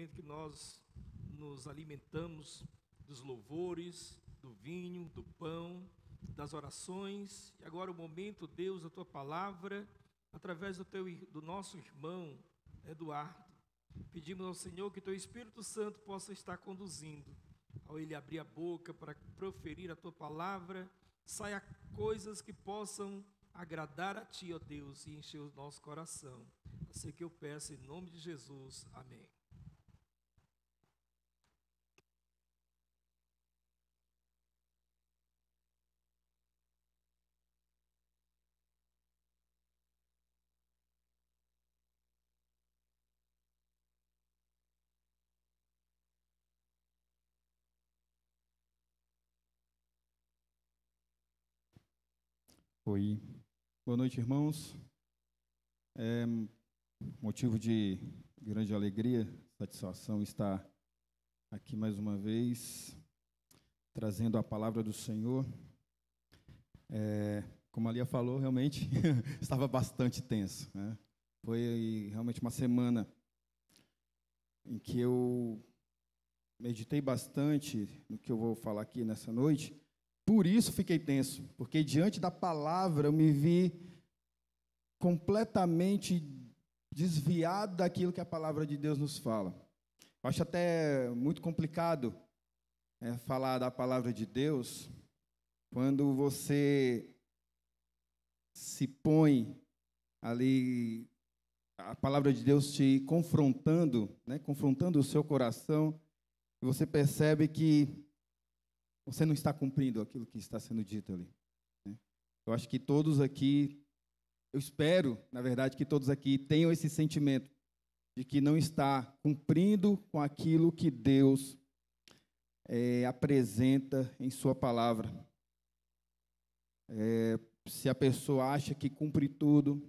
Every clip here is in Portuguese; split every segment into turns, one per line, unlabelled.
momento que nós nos alimentamos dos louvores, do vinho, do pão, das orações. E agora o momento, Deus, da tua palavra, através do nosso irmão Eduardo. Pedimos ao Senhor que teu Espírito Santo possa estar conduzindo, ao ele abrir a boca para proferir a tua palavra, saia coisas que possam agradar a ti, ó Deus, e encher o nosso coração. Assim que eu peço em nome de Jesus. Amém.
Oi, boa noite, irmãos. É motivo de grande alegria, satisfação estar aqui mais uma vez, trazendo a palavra do Senhor. Como a Lia falou, realmente estava bastante tenso, né? Foi realmente uma semana em que eu meditei bastante no que eu vou falar aqui nessa noite. Por isso fiquei tenso, porque diante da palavra eu me vi completamente desviado daquilo que a palavra de Deus nos fala. Eu acho até muito complicado falar da palavra de Deus quando você se põe ali, a palavra de Deus te confrontando, né, confrontando o seu coração, e você percebe que você não está cumprindo aquilo que está sendo dito ali, né? Eu acho que todos aqui, eu espero, na verdade, que todos aqui tenham esse sentimento de que não está cumprindo com aquilo que Deus apresenta em sua palavra. Se a pessoa acha que cumpre tudo,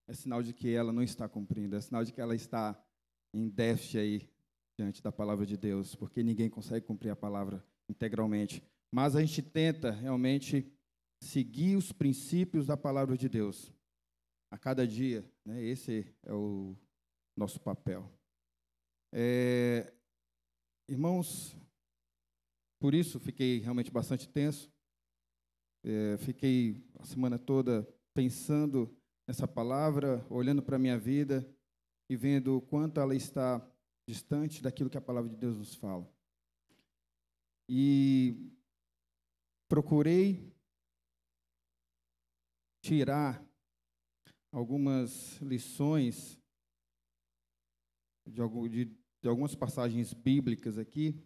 é sinal de que ela não está cumprindo, é sinal de que ela está em déficit aí diante da palavra de Deus, porque ninguém consegue cumprir a palavra integralmente. Mas a gente tenta realmente seguir os princípios da palavra de Deus a cada dia, né? Esse é o nosso papel. Irmãos, por isso fiquei realmente bastante tenso. Fiquei a semana toda pensando nessa palavra, olhando para a minha vida e vendo o quanto ela está distante daquilo que a palavra de Deus nos fala. E procurei tirar algumas lições de algumas passagens bíblicas aqui,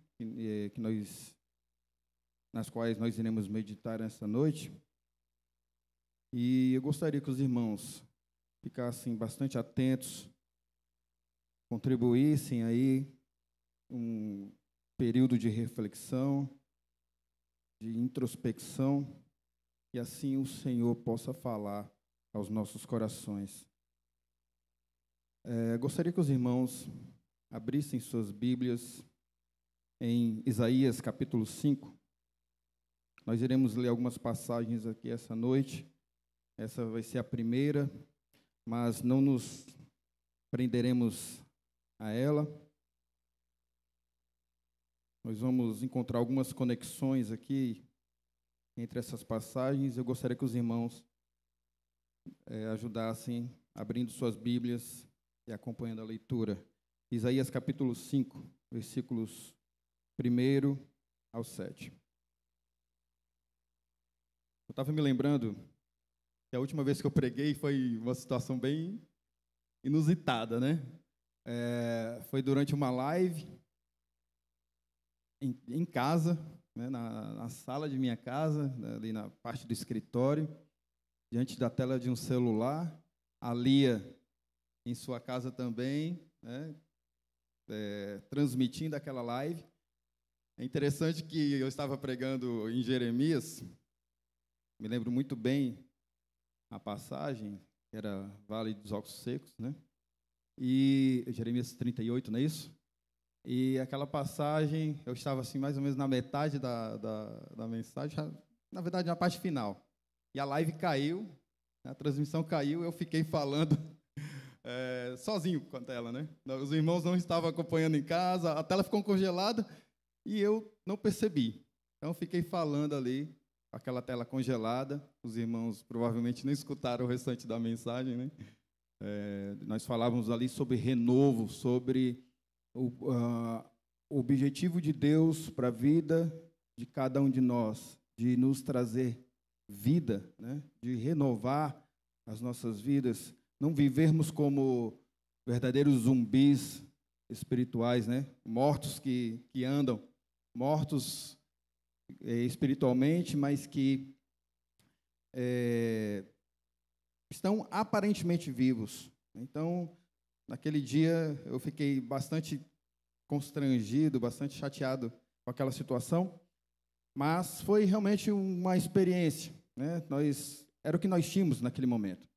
nas quais nós iremos meditar essa noite. E eu gostaria que os irmãos ficassem bastante atentos, contribuíssem aí um período de reflexão, de introspecção, e assim o Senhor possa falar aos nossos corações. Gostaria que os irmãos abrissem suas Bíblias em Isaías capítulo 5. Nós iremos ler algumas passagens aqui essa noite. Essa vai ser a primeira, mas não nos prenderemos a ela. Nós vamos encontrar algumas conexões aqui entre essas passagens. Eu gostaria que os irmãos ajudassem abrindo suas Bíblias e acompanhando a leitura. Isaías capítulo 5, versículos 1 ao 7. Eu estava me lembrando que a última vez que eu preguei foi uma situação bem inusitada, né? Foi durante uma live em casa, né, na sala de minha casa, ali na parte do escritório, diante da tela de um celular. A Lia em sua casa também, né, transmitindo aquela live. É interessante que eu estava pregando em Jeremias, me lembro muito bem a passagem, que era Vale dos Ossos Secos, né? E Jeremias 38, não é isso? E aquela passagem, eu estava assim mais ou menos na metade da mensagem, na verdade na parte final. E a live caiu, a transmissão caiu, eu fiquei falando sozinho com a tela, né? Os irmãos não estavam acompanhando em casa, a tela ficou congelada e eu não percebi. Então, fiquei falando ali, aquela tela congelada. Os irmãos provavelmente não escutaram o restante da mensagem, né? Nós falávamos ali sobre renovo, sobre o objetivo de Deus para a vida de cada um de nós, de nos trazer vida, né? De renovar as nossas vidas, não vivermos como verdadeiros zumbis espirituais, né? Mortos que andam, mortos espiritualmente, mas que estão aparentemente vivos. Então, naquele dia, eu fiquei bastante constrangido, bastante chateado com aquela situação, mas foi realmente uma experiência, né? Era o que nós tínhamos naquele momento.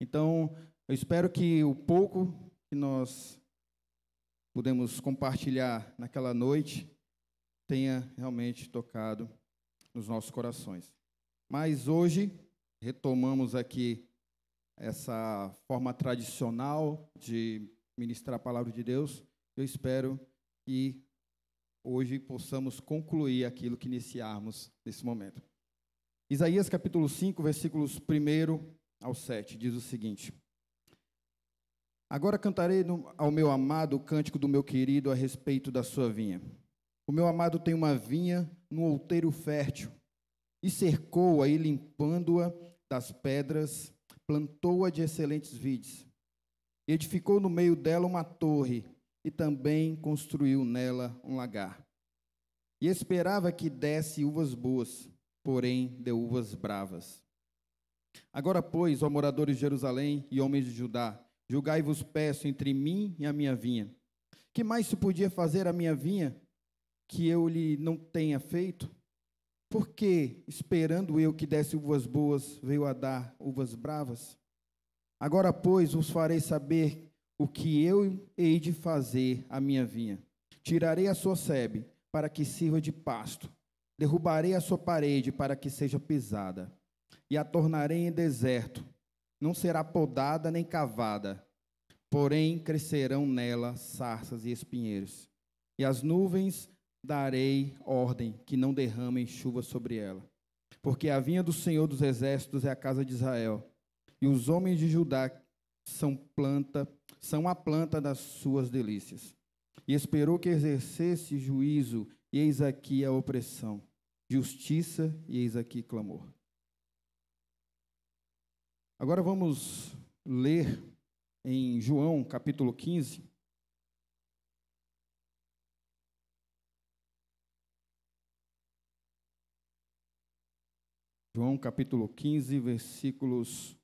Então, eu espero que o pouco que nós pudemos compartilhar naquela noite tenha realmente tocado nos nossos corações. Mas hoje, retomamos aqui essa forma tradicional de ministrar a palavra de Deus. Eu espero que hoje possamos concluir aquilo que iniciarmos nesse momento. Isaías capítulo 5, versículos 1 ao 7, diz o seguinte: Agora cantarei ao meu amado o cântico do meu querido a respeito da sua vinha. O meu amado tem uma vinha num outeiro fértil, e cercou-a e limpando-a das pedras, plantou-a de excelentes vides. Edificou no meio dela uma torre, e também construiu nela um lagar. E esperava que desse uvas boas, porém deu uvas bravas. Agora, pois, ó moradores de Jerusalém e homens de Judá, julgai-vos, peço, entre mim e a minha vinha. Que mais se podia fazer à minha vinha que eu lhe não tenha feito? Porque, esperando eu que desse uvas boas, veio a dar uvas bravas? Agora, pois, vos farei saber o que eu hei de fazer à minha vinha. Tirarei a sua sebe, para que sirva de pasto. Derrubarei a sua parede, para que seja pisada. E a tornarei em deserto. Não será podada nem cavada. Porém, crescerão nela sarças e espinheiros. E as nuvens darei ordem, que não derramem chuva sobre ela. Porque a vinha do Senhor dos Exércitos é a casa de Israel. E os homens de Judá são a planta das suas delícias. E esperou que exercesse juízo, e eis aqui a opressão. Justiça, e eis aqui clamor. Agora vamos ler em João, capítulo 15. João, capítulo 15, versículos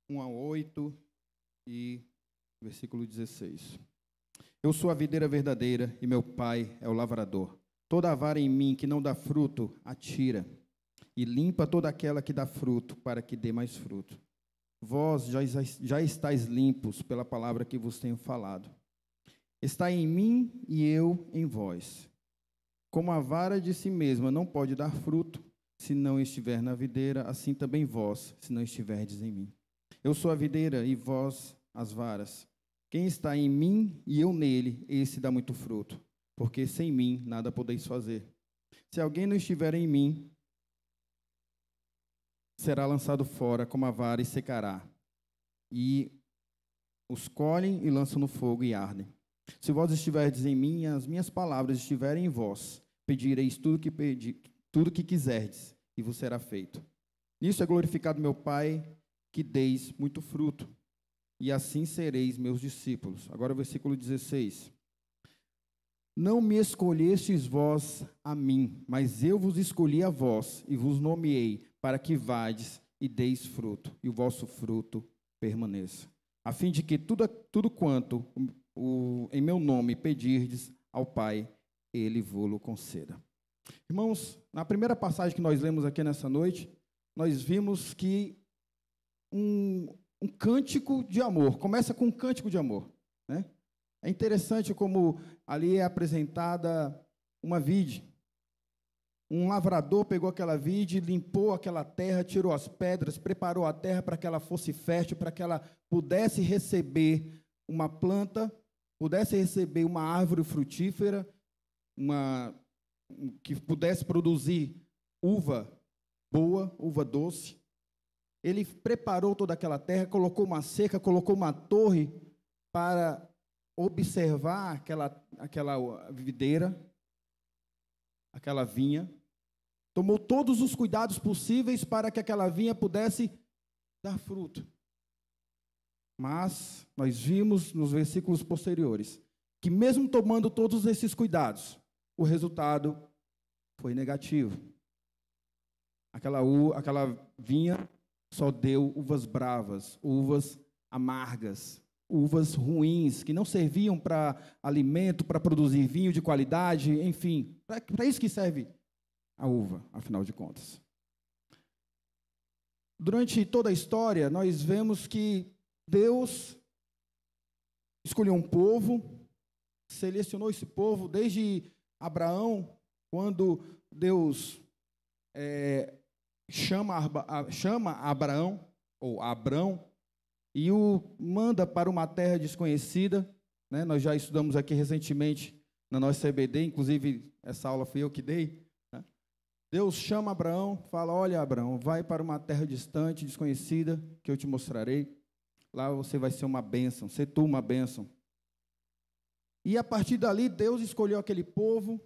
1 a 8 e versículo 16. Eu sou a videira verdadeira e meu pai é o lavrador. Toda a vara em mim que não dá fruto, atira, e limpa toda aquela que dá fruto, para que dê mais fruto. Vós já estáis limpos pela palavra que vos tenho falado. Está em mim e eu em vós. Como a vara de si mesma não pode dar fruto, se não estiver na videira, assim também vós, se não estiverdes em mim. Eu sou a videira e vós as varas. Quem está em mim e eu nele, esse dá muito fruto, porque sem mim nada podeis fazer. Se alguém não estiver em mim, será lançado fora como a vara e secará. E os colhem e lançam no fogo e ardem. Se vós estiverdes em mim e as minhas palavras estiverem em vós, pedireis tudo que quiserdes, e vos será feito. Nisso é glorificado meu Pai, que deis muito fruto, e assim sereis meus discípulos. Agora o versículo 16. Não me escolhestes vós a mim, mas eu vos escolhi a vós, e vos nomeei, para que vades e deis fruto, e o vosso fruto permaneça. A fim de que tudo quanto em meu nome pedirdes ao Pai, Ele vô-lo conceda. Irmãos, na primeira passagem que nós lemos aqui nessa noite, nós vimos que um cântico de amor, começa com um cântico de amor, né? É interessante como ali é apresentada uma vide. Um lavrador pegou aquela vide, limpou aquela terra, tirou as pedras, preparou a terra para que ela fosse fértil, para que ela pudesse receber uma planta, pudesse receber uma árvore frutífera, que pudesse produzir uva boa, uva doce. Ele preparou toda aquela terra, colocou uma cerca, colocou uma torre para observar aquela videira, aquela vinha. Tomou todos os cuidados possíveis para que aquela vinha pudesse dar fruto. Mas nós vimos nos versículos posteriores que mesmo tomando todos esses cuidados, o resultado foi negativo. Aquela vinha só deu uvas bravas, uvas amargas, uvas ruins, que não serviam para alimento, para produzir vinho de qualidade, enfim, para isso que serve a uva, afinal de contas. Durante toda a história, nós vemos que Deus escolheu um povo, selecionou esse povo desde Abraão, quando Deus chama Abraão, ou Abrão, e o manda para uma terra desconhecida, né? Nós já estudamos aqui recentemente na nossa CBD, inclusive essa aula fui eu que dei, né? Deus chama Abraão, fala: olha, Abraão, vai para uma terra distante, desconhecida, que eu te mostrarei. Lá você vai ser uma bênção, ser tu uma bênção. E a partir dali, Deus escolheu aquele povo,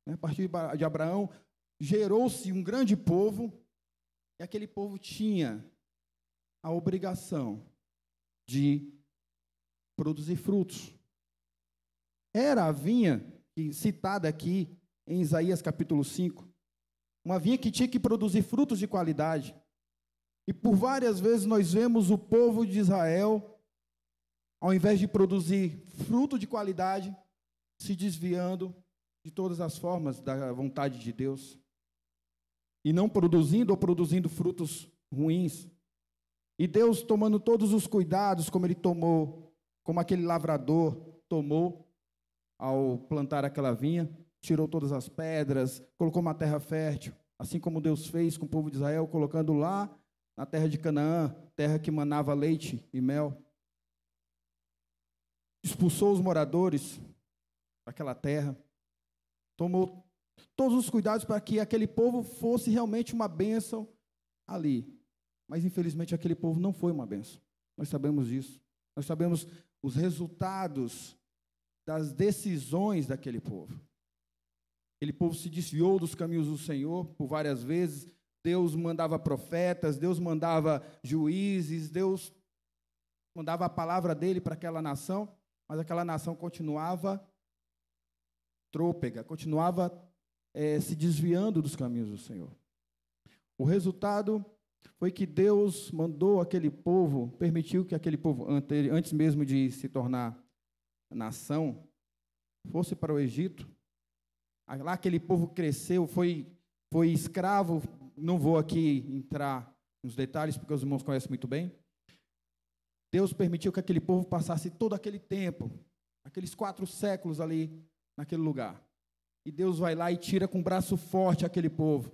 né? A partir de Abraão, gerou-se um grande povo, e aquele povo tinha a obrigação de produzir frutos. Era a vinha citada aqui em Isaías capítulo 5, uma vinha que tinha que produzir frutos de qualidade. E por várias vezes nós vemos o povo de Israel, ao invés de produzir fruto de qualidade, se desviando de todas as formas da vontade de Deus, e não produzindo ou produzindo frutos ruins. E Deus, tomando todos os cuidados, como Ele tomou, como aquele lavrador tomou ao plantar aquela vinha, tirou todas as pedras, colocou uma terra fértil, assim como Deus fez com o povo de Israel, colocando lá na terra de Canaã, terra que manava leite e mel. Expulsou os moradores daquela terra, tomou todos os cuidados para que aquele povo fosse realmente uma bênção ali. Mas, infelizmente, aquele povo não foi uma bênção. Nós sabemos disso. Nós sabemos os resultados das decisões daquele povo. Aquele povo se desviou dos caminhos do Senhor por várias vezes. Deus mandava profetas, Deus mandava juízes, Deus mandava a palavra dele para aquela nação, mas aquela nação continuava trôpega, continuava se desviando dos caminhos do Senhor. O resultado foi que Deus mandou aquele povo, permitiu que aquele povo, antes mesmo de se tornar nação, fosse para o Egito. Lá aquele povo cresceu, foi escravo. Não vou aqui entrar nos detalhes, porque os irmãos conhecem muito bem. Deus permitiu que aquele povo passasse todo aquele tempo, aqueles 4 séculos ali, naquele lugar. E Deus vai lá e tira com braço forte aquele povo,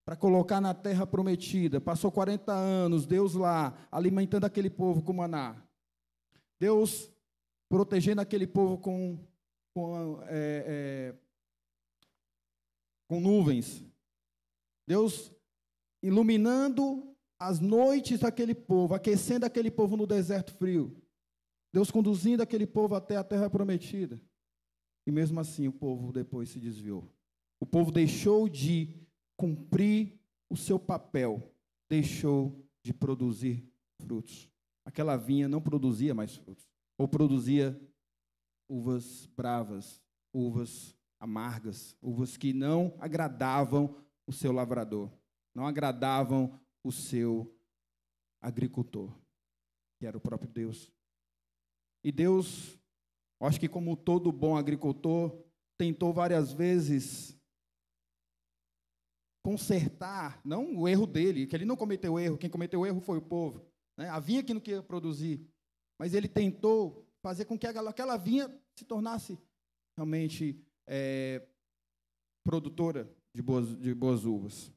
para colocar na terra prometida. Passou 40 anos, Deus lá, alimentando aquele povo com maná. Deus protegendo aquele povo com nuvens. Deus iluminando as noites daquele povo, aquecendo aquele povo no deserto frio. Deus conduzindo aquele povo até a terra prometida. E mesmo assim o povo depois se desviou. O povo deixou de cumprir o seu papel, deixou de produzir frutos. Aquela vinha não produzia mais frutos, ou produzia uvas bravas, uvas amargas, uvas que não agradavam o seu lavrador, não agradavam o seu agricultor, que era o próprio Deus. E Deus, acho que como todo bom agricultor, tentou várias vezes consertar, não o erro dele, que ele não cometeu erro, quem cometeu o erro foi o povo, né? A vinha que não queria produzir, mas ele tentou fazer com que aquela vinha se tornasse realmente produtora de boas uvas.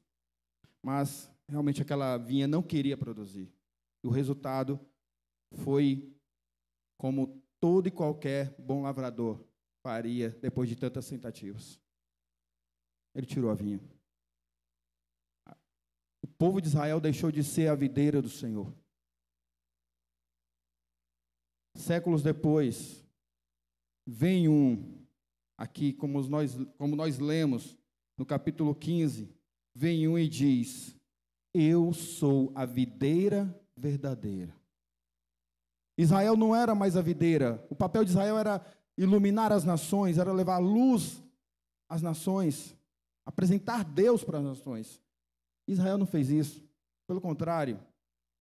Mas, realmente, aquela vinha não queria produzir. E o resultado foi como todo e qualquer bom lavrador faria depois de tantas tentativas. Ele tirou a vinha. O povo de Israel deixou de ser a videira do Senhor. Séculos depois, vem aqui, como nós lemos no capítulo 15, vem e diz: eu sou a videira verdadeira. Israel não era mais a videira. O papel de Israel era iluminar as nações, era levar luz às nações, apresentar Deus para as nações. Israel não fez isso. Pelo contrário,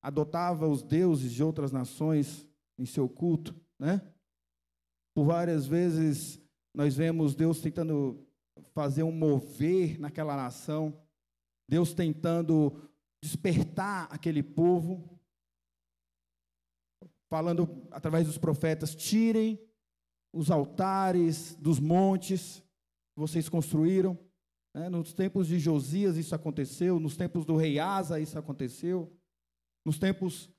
adotava os deuses de outras nações em seu culto, né? Por várias vezes nós vemos Deus tentando fazer um mover naquela nação, Deus tentando despertar aquele povo, falando através dos profetas: tirem os altares dos montes que vocês construíram. Nos tempos de Josias isso aconteceu, nos tempos do rei Asa isso aconteceu, nos tempos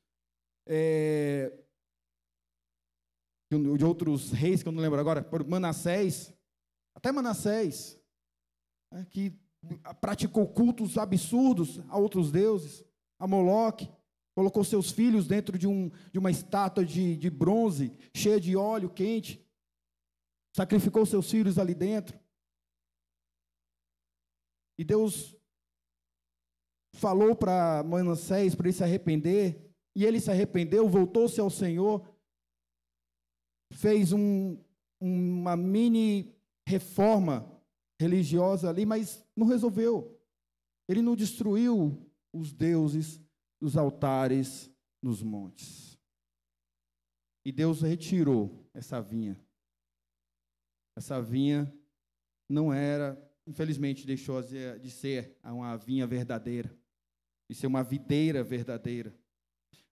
de outros reis, que eu não lembro agora, por Manassés, até Manassés, que praticou cultos absurdos a outros deuses, a Moloque, colocou seus filhos dentro de uma estátua de bronze, cheia de óleo quente, sacrificou seus filhos ali dentro. E Deus falou para Manassés para ele se arrepender, e ele se arrependeu, voltou-se ao Senhor, fez uma mini reforma religiosa ali, mas não resolveu. Ele não destruiu os deuses dos altares nos montes. E Deus retirou essa vinha. Essa vinha não era, infelizmente, deixou de ser uma vinha verdadeira, de ser uma videira verdadeira.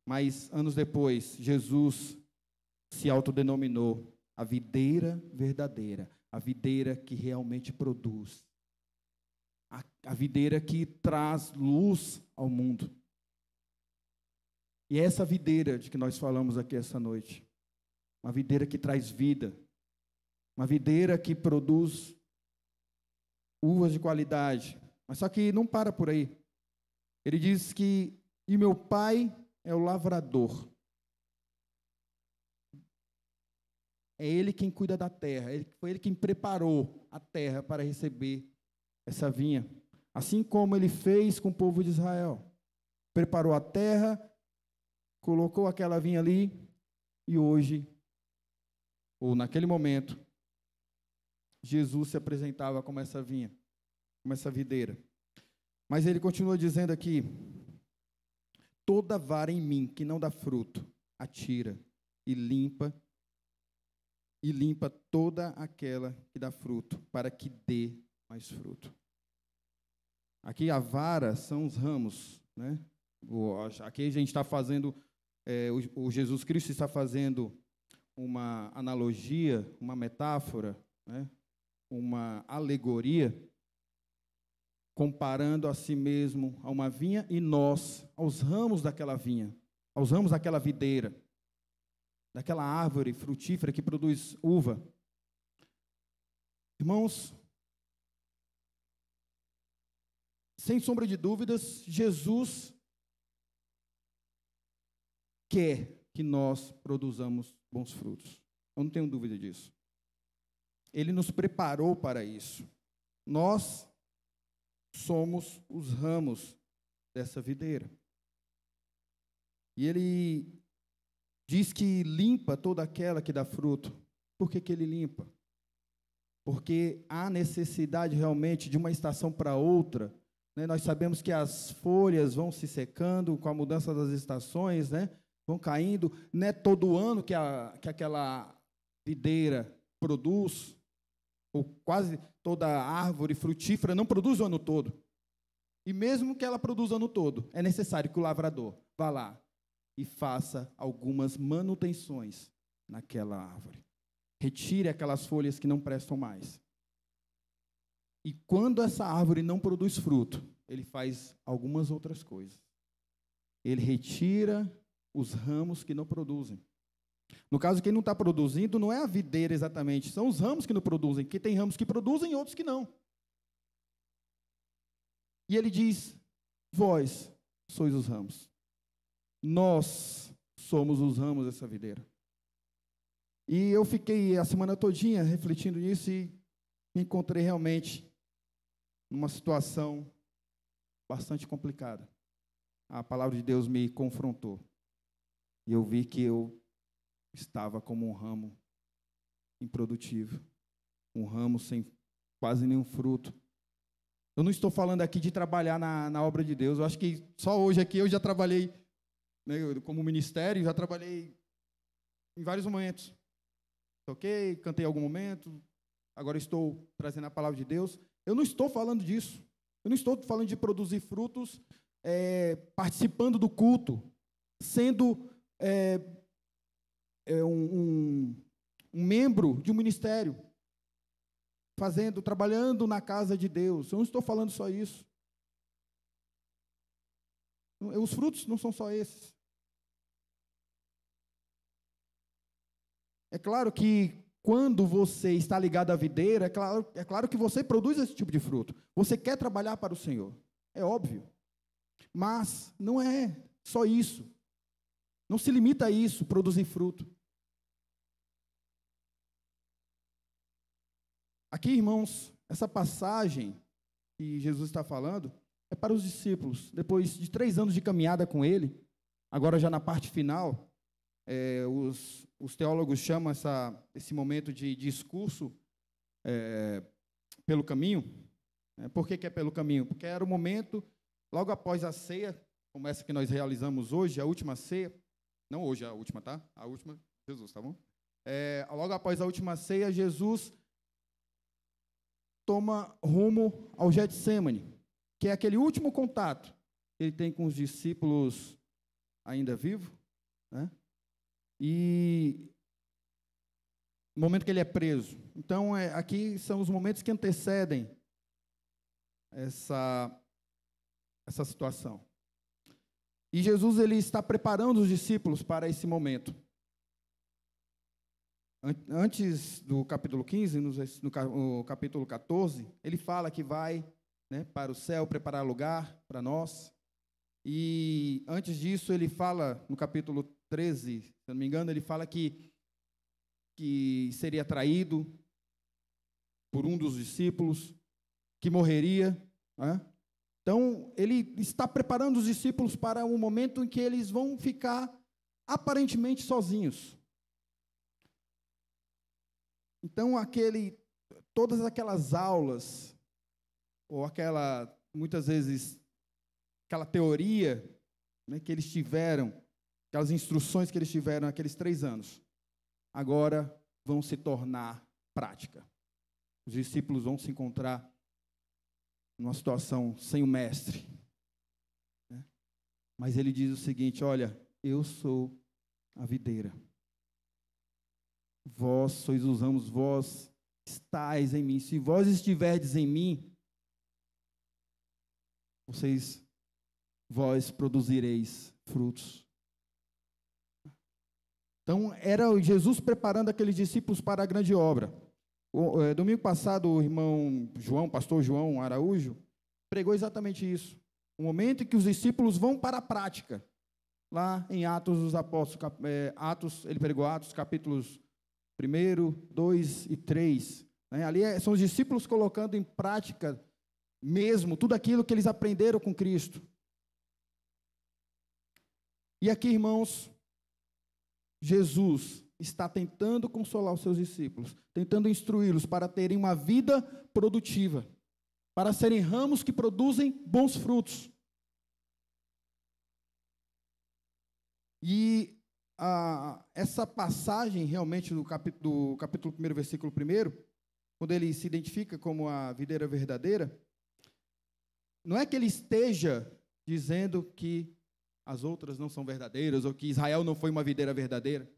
Mas, anos depois, Jesus se autodenominou a videira verdadeira, a videira que realmente produz, a videira que traz luz ao mundo. E é essa videira de que nós falamos aqui essa noite, uma videira que traz vida, uma videira que produz uvas de qualidade. Mas só que não para por aí. Ele diz que, e meu pai é o lavrador. É ele quem cuida da terra, foi ele quem preparou a terra para receber essa vinha. Assim como ele fez com o povo de Israel. Preparou a terra, colocou aquela vinha ali, e hoje, ou naquele momento, Jesus se apresentava como essa vinha, como essa videira. Mas ele continua dizendo aqui: toda vara em mim que não dá fruto, atira e limpa toda aquela que dá fruto, para que dê mais fruto. Aqui a vara são os ramos, né? Aqui a gente está fazendo, o Jesus Cristo está fazendo uma analogia, uma metáfora, né? Uma alegoria, comparando a si mesmo a uma vinha e nós aos ramos daquela vinha, aos ramos daquela videira, daquela árvore frutífera que produz uva. Irmãos, sem sombra de dúvidas, Jesus quer que nós produzamos bons frutos. Eu não tenho dúvida disso. Ele nos preparou para isso. Nós somos os ramos dessa videira. E ele diz que limpa toda aquela que dá fruto. Por que ele limpa? Porque há necessidade realmente de uma estação para outra, né? Nós sabemos que as folhas vão se secando com a mudança das estações, né? Vão caindo. Não é todo ano que aquela videira produz, ou quase toda árvore frutífera não produz o ano todo. E mesmo que ela produza o ano todo, é necessário que o lavrador vá lá e faça algumas manutenções naquela árvore. Retire aquelas folhas que não prestam mais. E quando essa árvore não produz fruto, ele faz algumas outras coisas. Ele retira os ramos que não produzem. No caso, quem não está produzindo não é a videira exatamente, são os ramos que não produzem, porque tem ramos que produzem e outros que não. E ele diz: vós sois os ramos. Nós somos os ramos dessa videira. E eu fiquei a semana todinha refletindo nisso e me encontrei realmente numa situação bastante complicada. A palavra de Deus me confrontou. E eu vi que eu estava como um ramo improdutivo, um ramo sem quase nenhum fruto. Eu não estou falando aqui de trabalhar na obra de Deus. Eu acho que só hoje aqui eu já trabalhei, né, como ministério, já trabalhei em vários momentos. Toquei, cantei em algum momento, agora estou trazendo a palavra de Deus. Eu não estou falando disso. Eu não estou falando de produzir frutos participando do culto, sendo um membro de um ministério, trabalhando na casa de Deus. Eu não estou falando só isso. Os frutos não são só esses. É claro que quando você está ligado à videira, é claro que você produz esse tipo de fruto. Você quer trabalhar para o Senhor, é óbvio. Mas não é só isso. Não se limita a isso, produzir fruto. Aqui, irmãos, essa passagem que Jesus está falando é para os discípulos. Depois de 3 anos de caminhada com ele, agora já na parte final, os teólogos chamam esse momento de discurso pelo caminho. Por que é pelo caminho? Porque era o momento, logo após a ceia, como essa que nós realizamos hoje, a última ceia, não hoje a última, tá? A última, Jesus, tá bom? Logo após a última ceia, Jesus toma rumo ao Getsêmani, que é aquele último contato que ele tem com os discípulos ainda vivos, né? E no momento que ele é preso. Então, aqui são os momentos que antecedem essa situação. E Jesus ele está preparando os discípulos para esse momento. Antes do capítulo 15, no capítulo 14, ele fala que vai, né, para o céu preparar lugar para nós. E antes disso, ele fala, no capítulo 13, se eu não me engano, ele fala que seria traído por um dos discípulos, que morreria, né? Então, ele está preparando os discípulos para um momento em que eles vão ficar aparentemente sozinhos. Então, todas aquelas aulas, ou muitas vezes, aquela teoria, né, que eles tiveram, aquelas instruções que eles tiveram naqueles 3 anos, agora vão se tornar prática. Os discípulos vão se encontrar numa situação sem o mestre, né? Mas ele diz o seguinte: olha, eu sou a videira, vós sois os ramos, vós estáis em mim. Se vós estiverdes em mim, vós produzireis frutos. Então, era Jesus preparando aqueles discípulos para a grande obra. Domingo passado, o irmão João, pastor João Araújo, pregou exatamente isso. O momento em que os discípulos vão para a prática. Lá em Atos dos Apóstolos, ele pregou Atos, capítulos 1, 2 e 3. Né? Ali são os discípulos colocando em prática mesmo tudo aquilo que eles aprenderam com Cristo. E aqui, irmãos, Jesus está tentando consolar os seus discípulos, tentando instruí-los para terem uma vida produtiva, para serem ramos que produzem bons frutos. E essa passagem, realmente, do capítulo 1, versículo 1, quando ele se identifica como a videira verdadeira, não é que ele esteja dizendo que as outras não são verdadeiras, ou que Israel não foi uma videira verdadeira,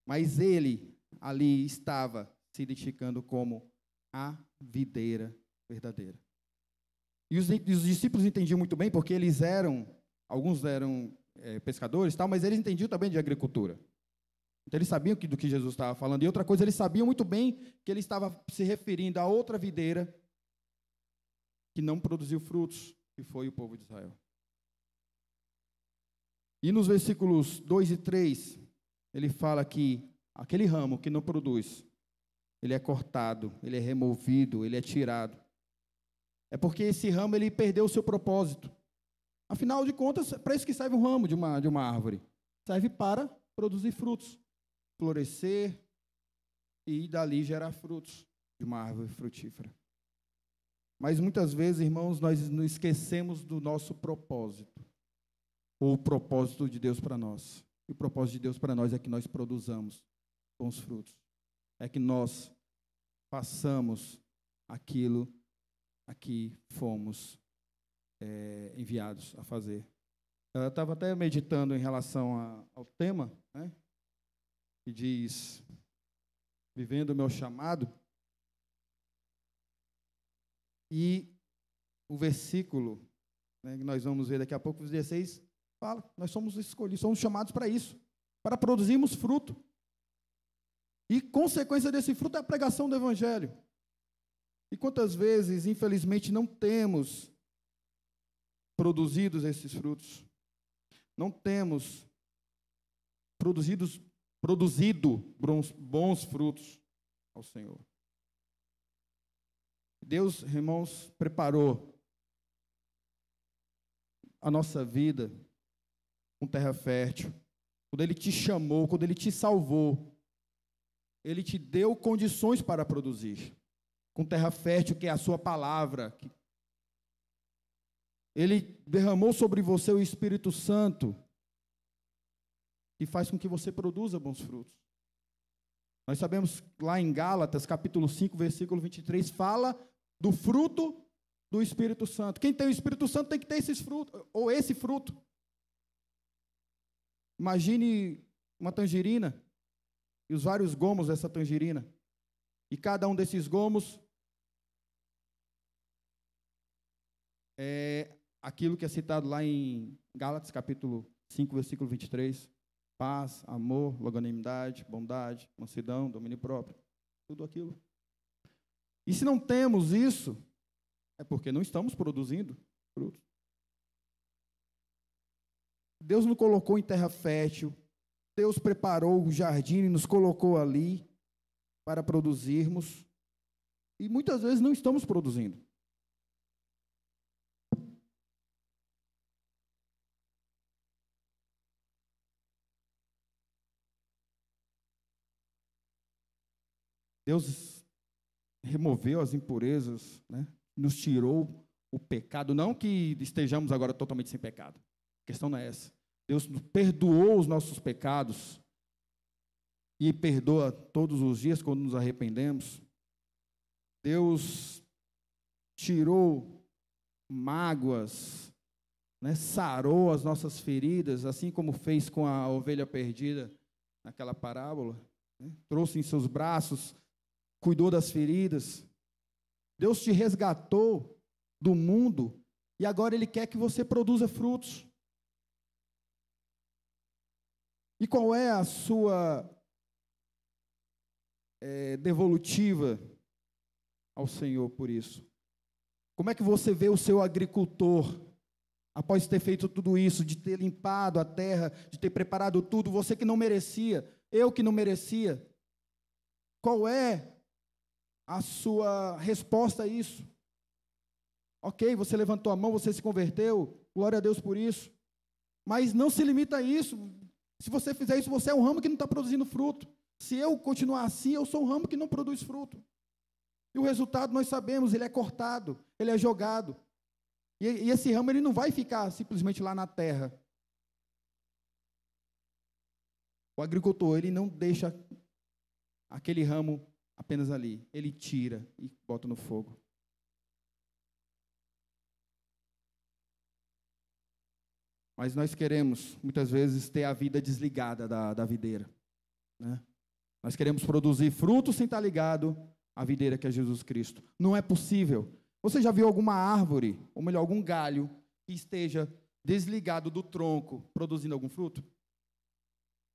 mas ele ali estava se identificando como a videira verdadeira. E os discípulos entendiam muito bem, porque alguns eram pescadores, tal, mas eles entendiam também de agricultura. Então, eles sabiam do que Jesus estava falando. E outra coisa, eles sabiam muito bem que ele estava se referindo a outra videira que não produziu frutos, que foi o povo de Israel. E nos versículos 2 e 3, ele fala que aquele ramo que não produz, ele é cortado, ele é removido, ele é tirado. É porque esse ramo ele perdeu o seu propósito. Afinal de contas, é para isso que serve um ramo de uma árvore. Serve para produzir frutos, florescer e dali gerar frutos de uma árvore frutífera. Mas muitas vezes, irmãos, nós nos esquecemos do nosso propósito, ou o propósito de Deus para nós. E o propósito de Deus para nós é que nós produzamos bons frutos. É que nós façamos aquilo a que fomos enviados a fazer. Eu estava até meditando em relação ao tema, né, que diz, vivendo o meu chamado, e o versículo, né, que nós vamos ver daqui a pouco, os 16, fala, nós somos escolhidos, somos chamados para isso, para produzirmos fruto. E consequência desse fruto é a pregação do Evangelho. E quantas vezes, infelizmente, não temos produzido esses frutos? Não temos produzido bons frutos ao Senhor. Deus, irmãos, preparou a nossa vida com terra fértil. Quando Ele te chamou, quando Ele te salvou, Ele te deu condições para produzir. Com terra fértil, que é a sua palavra. Ele derramou sobre você o Espírito Santo, que faz com que você produza bons frutos. Nós sabemos, lá em Gálatas, capítulo 5, versículo 23, fala do fruto do Espírito Santo. Quem tem o Espírito Santo tem que ter esses frutos, ou esse fruto. Imagine uma tangerina e os vários gomos dessa tangerina. E cada um desses gomos é aquilo que é citado lá em Gálatas, capítulo 5, versículo 23. Paz, amor, longanimidade, bondade, mansidão, domínio próprio. Tudo aquilo. E se não temos isso, é porque não estamos produzindo frutos. Deus nos colocou em terra fértil. Deus preparou o jardim e nos colocou ali para produzirmos. E muitas vezes não estamos produzindo. Deus removeu as impurezas, né? Nos tirou o pecado. Não que estejamos agora totalmente sem pecado. A questão não é essa. Deus perdoou os nossos pecados e perdoa todos os dias quando nos arrependemos. Deus tirou mágoas, né? Sarou as nossas feridas, assim como fez com a ovelha perdida naquela parábola, né? Trouxe em seus braços, cuidou das feridas. Deus te resgatou do mundo e agora Ele quer que você produza frutos. E qual é a sua devolutiva ao Senhor por isso? Como é que você vê o seu agricultor, após ter feito tudo isso, de ter limpado a terra, de ter preparado tudo, você que não merecia, eu que não merecia? Qual é a sua resposta a isso? Ok, você levantou a mão, você se converteu, glória a Deus por isso. Mas não se limita a isso. Se você fizer isso, você é um ramo que não está produzindo fruto. Se eu continuar assim, eu sou um ramo que não produz fruto. E o resultado nós sabemos, ele é cortado, ele é jogado. E esse ramo ele não vai ficar simplesmente lá na terra. O agricultor, ele não deixa aquele ramo apenas ali. Ele tira e bota no fogo. Mas nós queremos, muitas vezes, ter a vida desligada da videira, né? Nós queremos produzir frutos sem estar ligado à videira que é Jesus Cristo. Não é possível. Você já viu alguma árvore, ou melhor, algum galho, que esteja desligado do tronco, produzindo algum fruto?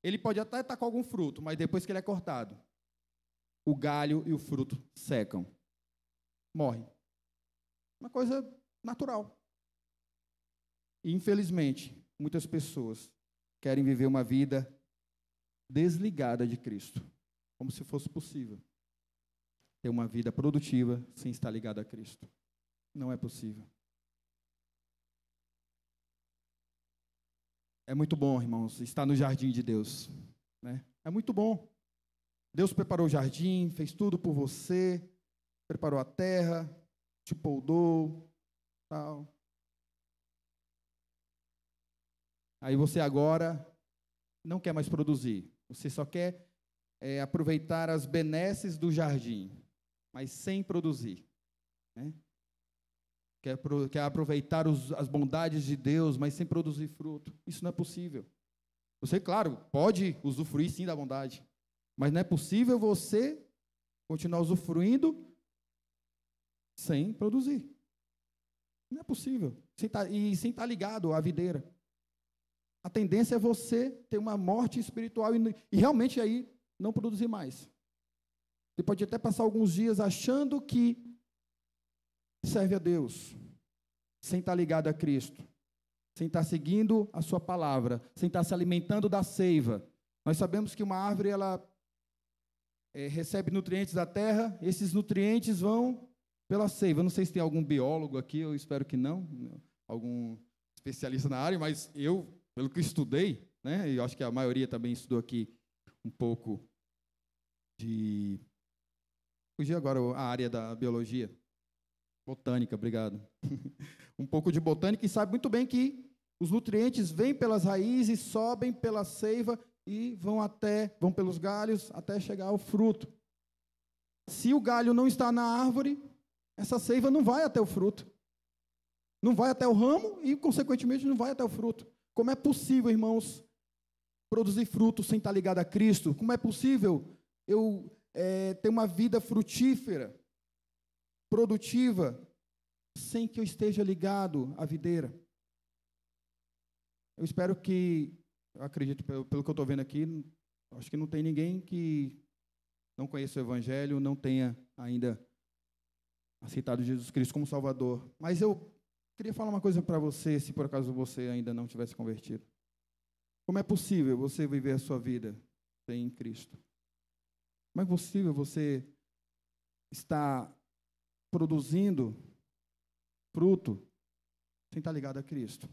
Ele pode até estar com algum fruto, mas depois que ele é cortado, o galho e o fruto secam, morrem. Uma coisa natural. E, infelizmente, muitas pessoas querem viver uma vida desligada de Cristo, como se fosse possível ter uma vida produtiva sem estar ligado a Cristo. Não é possível. É muito bom, irmãos, estar no jardim de Deus, né? É muito bom. Deus preparou o jardim, fez tudo por você, preparou a terra, te poldou, tal. Aí você agora não quer mais produzir. Você só quer aproveitar as benesses do jardim, mas sem produzir, né? Quer aproveitar as bondades de Deus, mas sem produzir fruto. Isso não é possível. Você, claro, pode usufruir sim da bondade, mas não é possível você continuar usufruindo sem produzir. Não é possível. Sem estar ligado à videira. A tendência é você ter uma morte espiritual e realmente aí não produzir mais. Você pode até passar alguns dias achando que serve a Deus, sem estar ligado a Cristo, sem estar seguindo a sua palavra, sem estar se alimentando da seiva. Nós sabemos que uma árvore, ela recebe nutrientes da terra, esses nutrientes vão pela seiva. Eu não sei se tem algum biólogo aqui, eu espero que não, algum especialista na área, mas eu, pelo que estudei, né, e eu acho que a maioria também estudou aqui um pouco de... Fugiu agora a área da biologia. Botânica, obrigado. Um pouco de botânica e sabe muito bem que os nutrientes vêm pelas raízes, sobem pela seiva e vão pelos galhos até chegar ao fruto. Se o galho não está na árvore, essa seiva não vai até o fruto. Não vai até o ramo e, consequentemente, não vai até o fruto. Como é possível, irmãos, produzir fruto sem estar ligado a Cristo? Como é possível eu ter uma vida frutífera, produtiva, sem que eu esteja ligado à videira? Eu espero que, eu acredito, pelo que eu estou vendo aqui, acho que não tem ninguém que não conheça o Evangelho, não tenha ainda aceitado Jesus Cristo como Salvador. Mas eu queria falar uma coisa para você, se por acaso você ainda não tivesse convertido. Como é possível você viver a sua vida sem Cristo? Como é possível você estar produzindo fruto sem estar ligado a Cristo?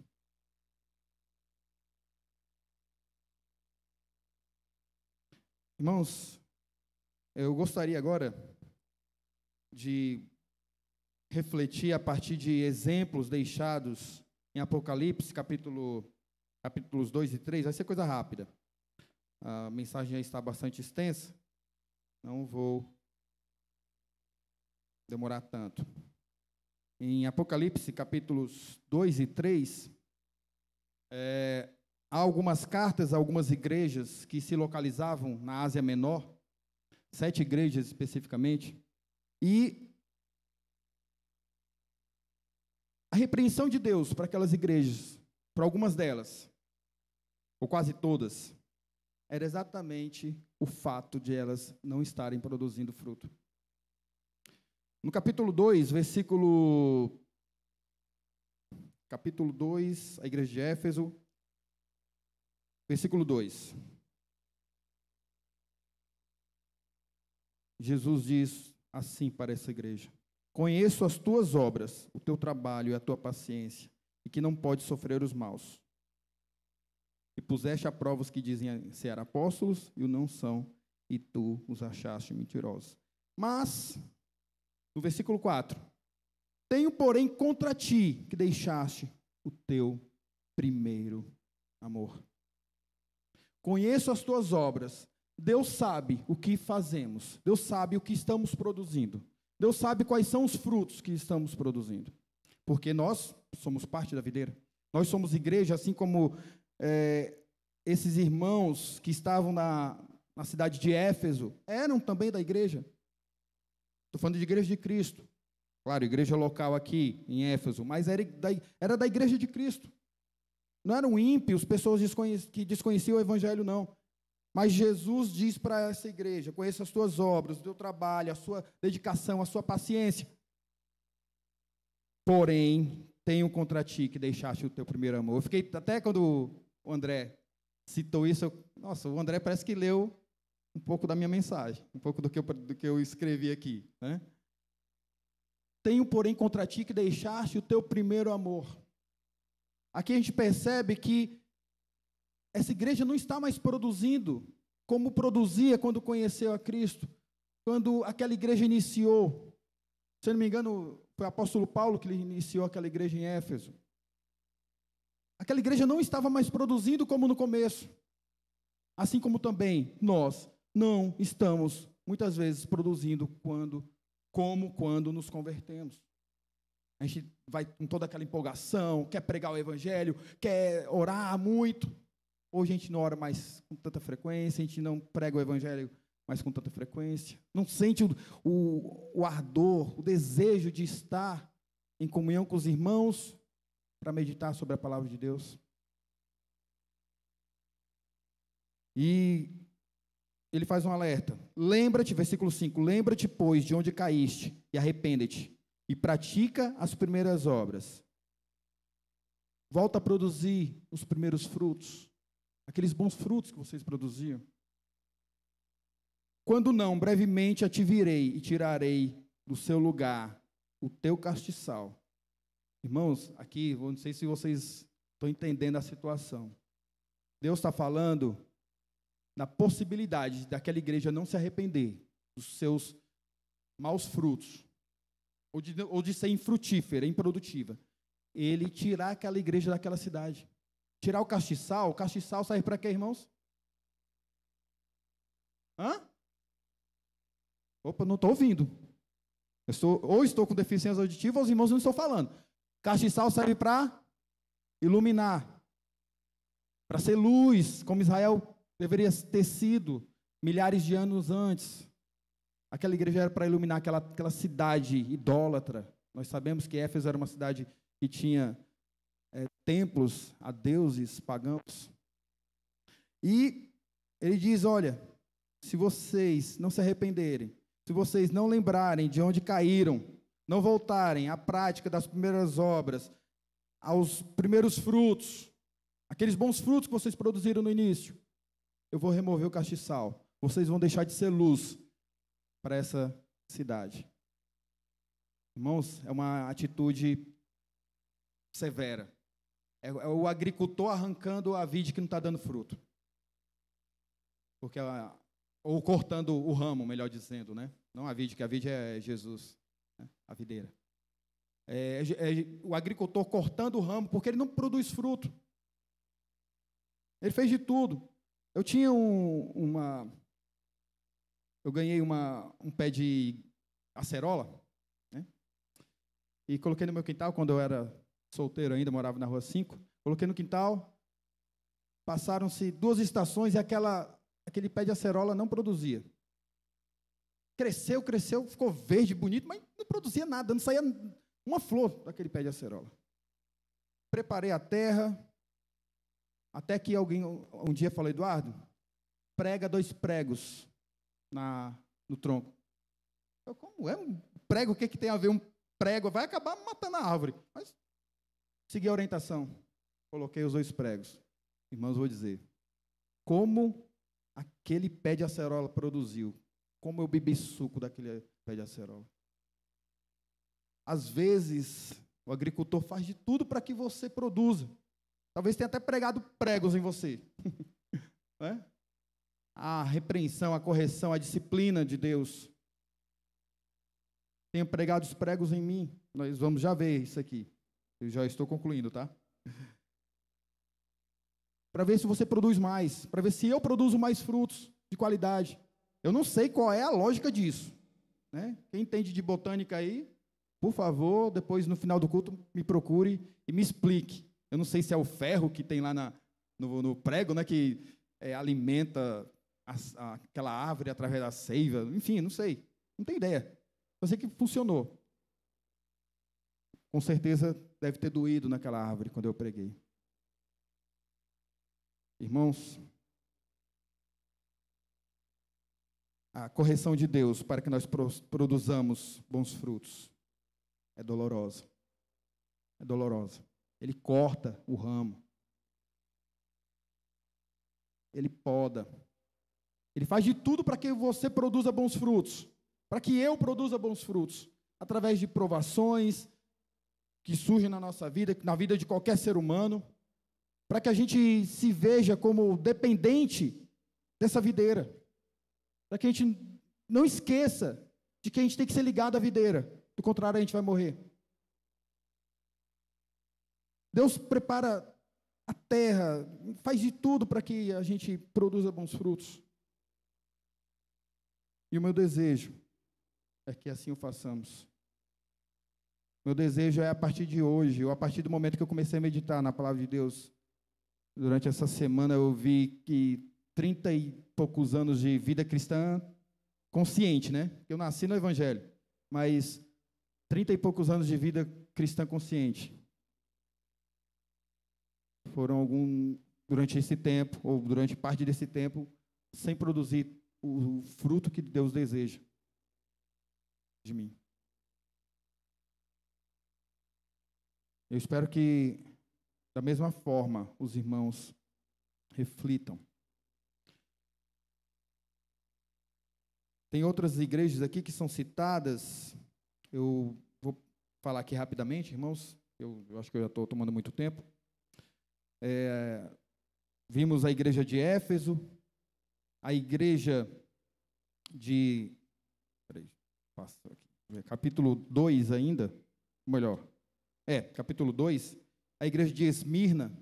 Irmãos, eu gostaria agora de refletir a partir de exemplos deixados em Apocalipse, capítulos 2 e 3. Vai ser coisa rápida. A mensagem já está bastante extensa. Não vou demorar tanto. Em Apocalipse, capítulos 2 e 3, há algumas cartas a algumas igrejas que se localizavam na Ásia Menor, 7 igrejas especificamente, e a repreensão de Deus para aquelas igrejas, para algumas delas, ou quase todas, era exatamente o fato de elas não estarem produzindo fruto. No capítulo 2, capítulo 2, a igreja de Éfeso, versículo 2. Jesus diz assim para essa igreja: conheço as tuas obras, o teu trabalho e a tua paciência, e que não podes sofrer os maus. E puseste a prova os que dizem ser apóstolos e o não são, e tu os achaste mentirosos. Mas, no versículo 4, tenho, porém, contra ti que deixaste o teu primeiro amor. Conheço as tuas obras. Deus sabe o que fazemos. Deus sabe o que estamos produzindo. Deus sabe quais são os frutos que estamos produzindo. Porque nós somos parte da videira. Nós somos igreja, assim como esses irmãos que estavam na cidade de Éfeso eram também da igreja. Estou falando de igreja de Cristo. Claro, igreja local aqui em Éfeso, mas era da igreja de Cristo. Não eram ímpios, pessoas que desconheciam o evangelho, não. Mas Jesus diz para essa igreja: conheça as tuas obras, o teu trabalho, a sua dedicação, a sua paciência. Porém, tenho contra ti que deixaste o teu primeiro amor. Eu fiquei, até quando o André citou isso, nossa, o André parece que leu um pouco da minha mensagem, um pouco do que eu escrevi aqui, né? Tenho, porém, contra ti que deixaste o teu primeiro amor. Aqui a gente percebe que essa igreja não está mais produzindo como produzia quando conheceu a Cristo, quando aquela igreja iniciou. Se eu não me engano, foi o apóstolo Paulo que iniciou aquela igreja em Éfeso. Aquela igreja não estava mais produzindo como no começo. Assim como também nós não estamos, muitas vezes, produzindo quando nos convertemos. A gente vai com toda aquela empolgação, quer pregar o evangelho, quer orar muito. Hoje a gente não ora mais com tanta frequência, a gente não prega o evangelho mais com tanta frequência, não sente o ardor, o desejo de estar em comunhão com os irmãos para meditar sobre a palavra de Deus. E ele faz um alerta. Lembra-te, versículo 5, lembra-te, pois, de onde caíste, e arrepende-te, e pratica as primeiras obras. Volta a produzir os primeiros frutos, aqueles bons frutos que vocês produziam. Quando não, brevemente a te virei e tirarei do seu lugar o teu castiçal. Irmãos, aqui, não sei se vocês estão entendendo a situação. Deus está falando na possibilidade daquela igreja não se arrepender dos seus maus frutos, ou de ser infrutífera, improdutiva. Ele tirar aquela igreja daquela cidade. Tirar o castiçal serve para quê, irmãos? Opa, não estou ouvindo. Ou estou com deficiência auditiva, ou os irmãos não estão falando. Castiçal serve para iluminar, para ser luz, como Israel deveria ter sido milhares de anos antes. Aquela igreja era para iluminar aquela cidade idólatra. Nós sabemos que Éfeso era uma cidade que tinha templos a deuses pagãos. E ele diz, olha, se vocês não se arrependerem, se vocês não lembrarem de onde caíram, não voltarem à prática das primeiras obras, aos primeiros frutos, aqueles bons frutos que vocês produziram no início, eu vou remover o castiçal. Vocês vão deixar de ser luz para essa cidade. Irmãos, é uma atitude severa. É o agricultor arrancando a vide que não está dando fruto. Ou cortando o ramo, melhor dizendo, né? Não a vide, que a vide é Jesus, né? A videira. O agricultor cortando o ramo, porque ele não produz fruto. Ele fez de tudo. Eu tinha eu ganhei um pé de acerola, né? E coloquei no meu quintal, quando eu era solteiro ainda, morava na Rua 5, coloquei no quintal, passaram-se 2 estações e aquele pé de acerola não produzia. Cresceu, ficou verde, bonito, mas não produzia nada, não saía uma flor daquele pé de acerola. Preparei a terra, até que alguém um dia falou, Eduardo, prega 2 pregos no tronco. Eu, como é um prego? O que tem a ver um prego? Vai acabar matando a árvore. Mas segui a orientação, coloquei os 2 pregos. Irmãos, vou dizer, como aquele pé de acerola produziu, como eu bebi suco daquele pé de acerola. Às vezes, o agricultor faz de tudo para que você produza. Talvez tenha até pregado pregos em você. Não é? A repreensão, a correção, a disciplina de Deus. Tenho pregado os pregos em mim. Nós vamos já ver isso aqui. Eu já estou concluindo, tá? Para ver se você produz mais, para ver se eu produzo mais frutos de qualidade. Eu não sei qual é a lógica disso, né? Quem entende de botânica aí, por favor, depois no final do culto me procure e me explique. Eu não sei se é o ferro que tem lá no prego, né, que alimenta aquela árvore através da seiva, enfim, não sei, não tenho ideia. Eu sei que funcionou. com certeza deve ter doído naquela árvore quando eu preguei. Irmãos, a correção de Deus para que nós produzamos bons frutos é dolorosa. É dolorosa. Ele corta o ramo. Ele poda. Ele faz de tudo para que você produza bons frutos, para que eu produza bons frutos, através de provações que surgem na nossa vida, na vida de qualquer ser humano, para que a gente se veja como dependente dessa videira, para que a gente não esqueça de que a gente tem que ser ligado à videira, do contrário a gente vai morrer. Deus prepara a terra, faz de tudo para que a gente produza bons frutos. E o meu desejo é que assim o façamos. Meu desejo é, a partir de hoje, ou a partir do momento que eu comecei a meditar na palavra de Deus, durante essa semana eu vi que 30 e poucos anos de vida cristã consciente, né? Eu nasci no Evangelho, mas 30 e poucos anos de vida cristã consciente. Foram durante esse tempo, ou durante parte desse tempo, sem produzir o fruto que Deus deseja de mim. Eu espero que, da mesma forma, os irmãos reflitam. Tem outras igrejas aqui que são citadas, eu vou falar aqui rapidamente, irmãos, eu acho que eu já estou tomando muito tempo. Vimos a igreja de Éfeso, a igreja de... capítulo 2 ainda, melhor, capítulo 2, a igreja de Esmirna.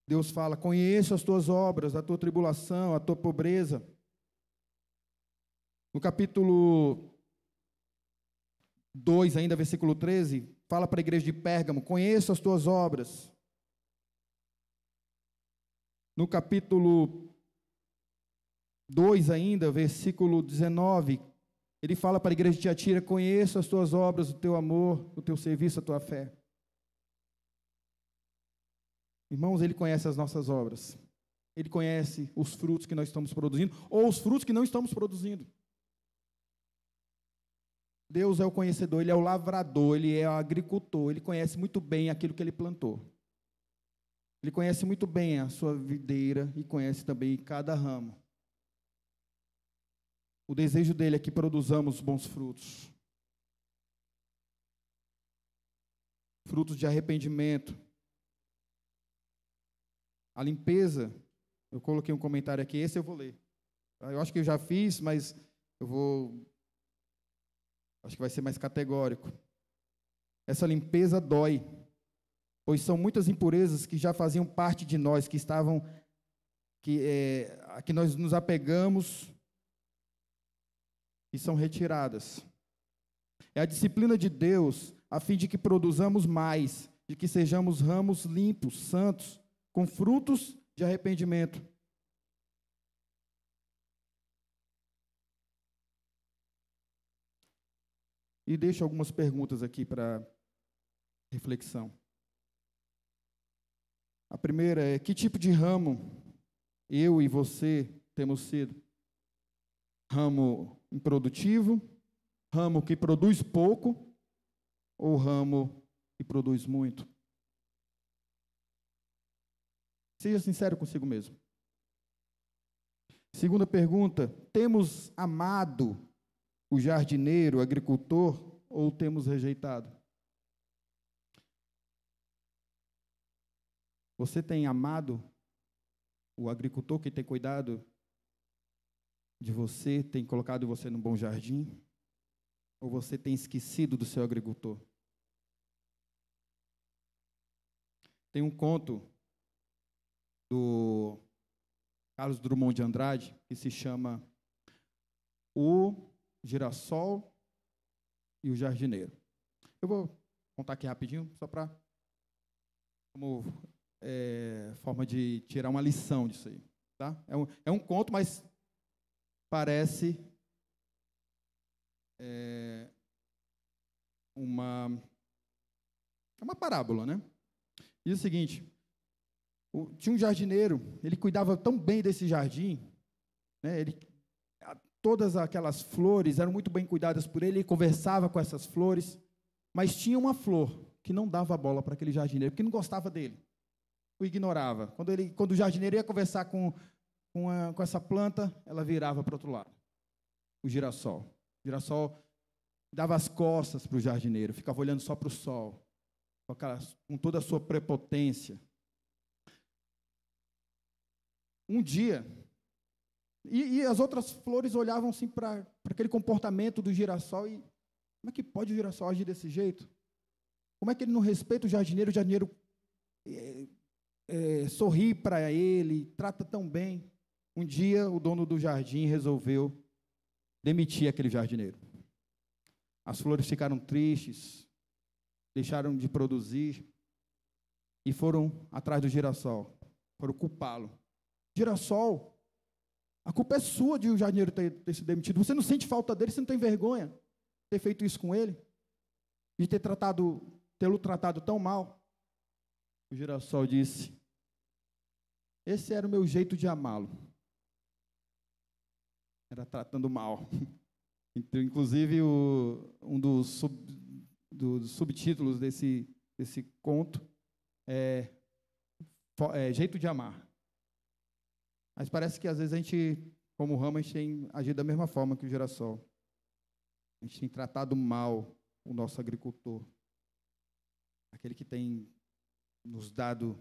Deus fala: conheço as tuas obras, a tua tribulação, a tua pobreza. No capítulo 2, ainda, versículo 13, fala para a igreja de Pérgamo: conheço as tuas obras. No capítulo 2 ainda, versículo 19, ele fala para a igreja de Tiatira: conheço as tuas obras, o teu amor, o teu serviço, a tua fé. Irmãos, ele conhece as nossas obras. Ele conhece os frutos que nós estamos produzindo, ou os frutos que não estamos produzindo. Deus é o conhecedor, Ele é o lavrador, Ele é o agricultor, Ele conhece muito bem aquilo que Ele plantou. Ele conhece muito bem a sua videira e conhece também cada ramo. O desejo dele é que produzamos bons frutos. Frutos de arrependimento. A limpeza, eu coloquei um comentário aqui, esse eu vou ler. Eu acho que eu já fiz, mas acho que vai ser mais categórico. Essa limpeza dói, pois são muitas impurezas que já faziam parte de nós, a que nós nos apegamos e são retiradas. É a disciplina de Deus, a fim de que produzamos mais, de que sejamos ramos limpos, santos, com frutos de arrependimento. E deixo algumas perguntas aqui para reflexão. A primeira é: que tipo de ramo eu e você temos sido? Ramo improdutivo? Ramo que produz pouco? Ou ramo que produz muito? Seja sincero consigo mesmo. Segunda pergunta: temos amado o jardineiro, o agricultor, ou temos rejeitado? Você tem amado o agricultor que tem cuidado de você, tem colocado você num bom jardim? Ou você tem esquecido do seu agricultor? Tem um conto do Carlos Drummond de Andrade que se chama O Girassol e o Jardineiro. Eu vou contar aqui rapidinho, só para como forma de tirar uma lição disso aí, tá? É um conto, mas parece uma parábola, né? Diz o seguinte: tinha um jardineiro, ele cuidava tão bem desse jardim, né? Todas aquelas flores eram muito bem cuidadas por ele, ele conversava com essas flores, mas tinha uma flor que não dava bola para aquele jardineiro, porque não gostava dele, o ignorava. Quando o jardineiro ia conversar com essa planta, ela virava para o outro lado, o girassol. O girassol dava as costas para o jardineiro, ficava olhando só para o sol, com toda a sua prepotência. Um dia, e as outras flores olhavam assim para aquele comportamento do girassol, e como é que pode o girassol agir desse jeito? Como é que ele não respeita o jardineiro sorri para ele, trata tão bem? Um dia, o dono do jardim resolveu demitir aquele jardineiro. As flores ficaram tristes, deixaram de produzir e foram atrás do girassol, foram culpá-lo. Girassol, a culpa é sua de o jardineiro ter sido demitido. Você não sente falta dele, você não tem vergonha de ter feito isso com ele? De tê-lo tratado tão mal? O girassol disse: esse era o meu jeito de amá-lo. Era tratando mal. Então, inclusive, um dos subtítulos desse conto é Jeito de Amar. Mas parece que, às vezes, a gente, como ramo, a gente tem agido da mesma forma que o girassol. A gente tem tratado mal o nosso agricultor. Aquele que tem nos dado,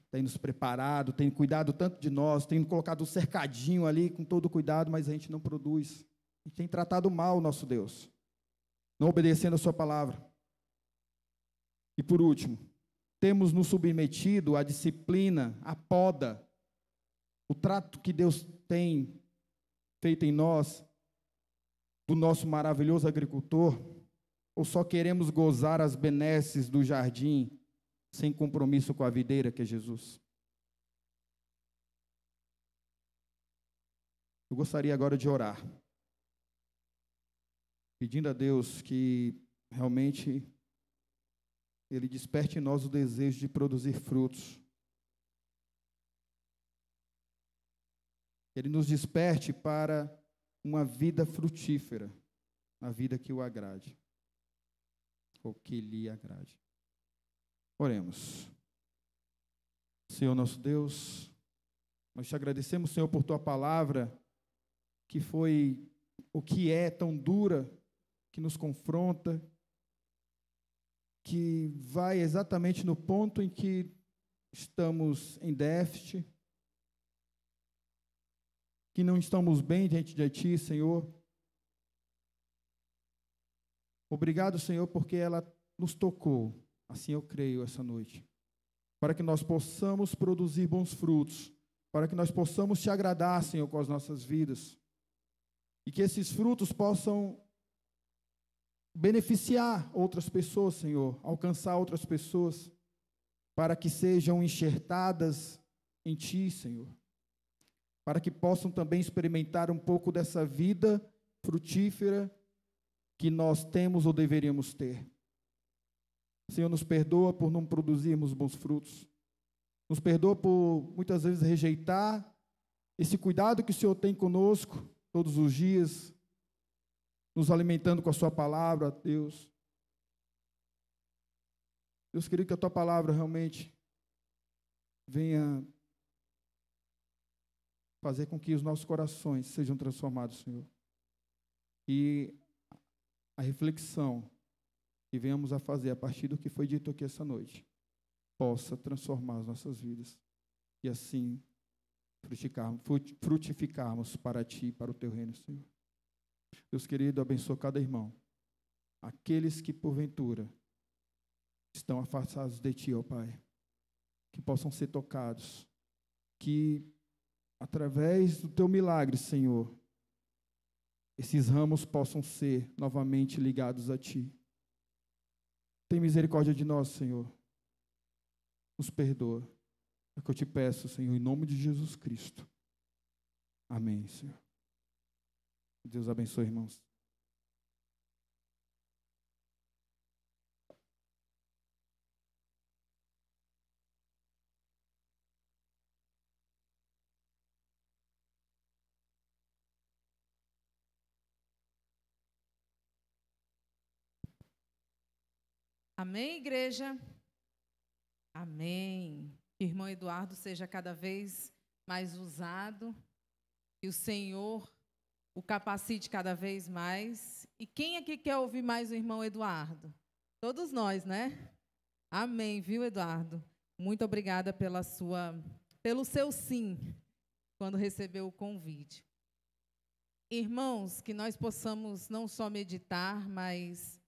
tem nos preparado, tem cuidado tanto de nós, tem colocado um cercadinho ali com todo cuidado, mas a gente não produz. A gente tem tratado mal o nosso Deus, não obedecendo a sua palavra. E por último, temos nos submetido à disciplina, à poda, o trato que Deus tem feito em nós, do nosso maravilhoso agricultor, ou só queremos gozar as benesses do jardim, sem compromisso com a videira que é Jesus? Eu gostaria agora de orar, pedindo a Deus que realmente Ele desperte em nós o desejo de produzir frutos. Ele nos desperte para uma vida frutífera, uma vida que o agrade, ou que lhe agrade. Oremos. Senhor nosso Deus, nós te agradecemos, Senhor, por tua palavra, que foi o que é tão dura, que nos confronta, que vai exatamente no ponto em que estamos em déficit, que não estamos bem diante de Ti, Senhor. Obrigado, Senhor, porque ela nos tocou, assim eu creio, essa noite, para que nós possamos produzir bons frutos, para que nós possamos Te agradar, Senhor, com as nossas vidas, e que esses frutos possam beneficiar outras pessoas, Senhor, alcançar outras pessoas, para que sejam enxertadas em Ti, Senhor, para que possam também experimentar um pouco dessa vida frutífera que nós temos ou deveríamos ter. Senhor, nos perdoa por não produzirmos bons frutos, nos perdoa por muitas vezes rejeitar esse cuidado que o Senhor tem conosco todos os dias, nos alimentando com a sua palavra, Deus. Deus, querido, que a tua palavra realmente venha fazer com que os nossos corações sejam transformados, Senhor. E a reflexão que venhamos a fazer a partir do que foi dito aqui essa noite possa transformar as nossas vidas e assim frutificarmos para Ti e para o Teu reino, Senhor. Deus querido, abençoa cada irmão. Aqueles que, porventura, estão afastados de Ti, ó Pai, que possam ser tocados, que, através do Teu milagre, Senhor, esses ramos possam ser novamente ligados a Ti. Tem misericórdia de nós, Senhor. Nos perdoa. É o que eu Te peço, Senhor, em nome de Jesus Cristo. Amém, Senhor. Deus abençoe, irmãos.
Amém, igreja? Amém. Que o irmão Eduardo seja cada vez mais usado, que o Senhor o capacite cada vez mais. E quem aqui quer ouvir mais o irmão Eduardo? Todos nós, né? Amém, viu, Eduardo? Muito obrigada pelo seu sim, quando recebeu o convite. Irmãos, que nós possamos não só meditar, mas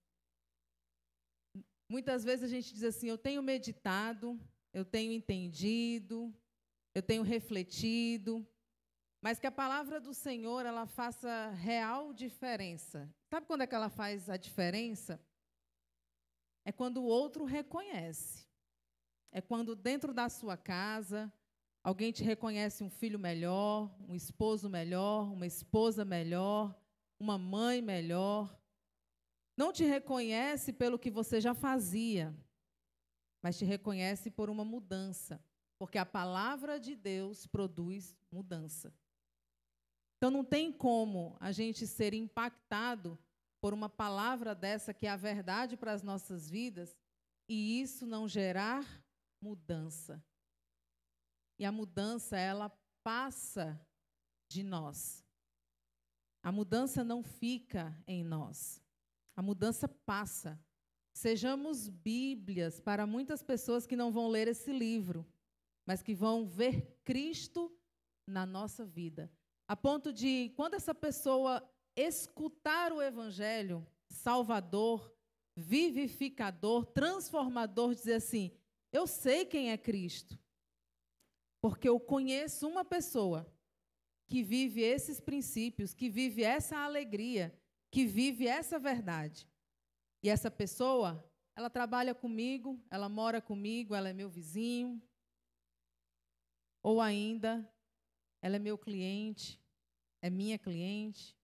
muitas vezes a gente diz assim, eu tenho meditado, eu tenho entendido, eu tenho refletido, mas que a palavra do Senhor, ela faça real diferença. Sabe quando é que ela faz a diferença? É quando o outro reconhece. É quando dentro da sua casa, alguém te reconhece um filho melhor, um esposo melhor, uma esposa melhor, uma mãe melhor. Não te reconhece pelo que você já fazia, mas te reconhece por uma mudança, porque a palavra de Deus produz mudança. Então, não tem como a gente ser impactado por uma palavra dessa, que é a verdade para as nossas vidas, e isso não gerar mudança. E a mudança, ela passa de nós. A mudança não fica em nós. A mudança passa. Sejamos Bíblias para muitas pessoas que não vão ler esse livro, mas que vão ver Cristo na nossa vida. A ponto de, quando essa pessoa escutar o Evangelho salvador, vivificador, transformador, dizer assim, eu sei quem é Cristo, porque eu conheço uma pessoa que vive esses princípios, que vive essa alegria, que vive essa verdade. E essa pessoa, ela trabalha comigo, ela mora comigo, ela é meu vizinho, ou ainda, ela é meu cliente, é minha cliente.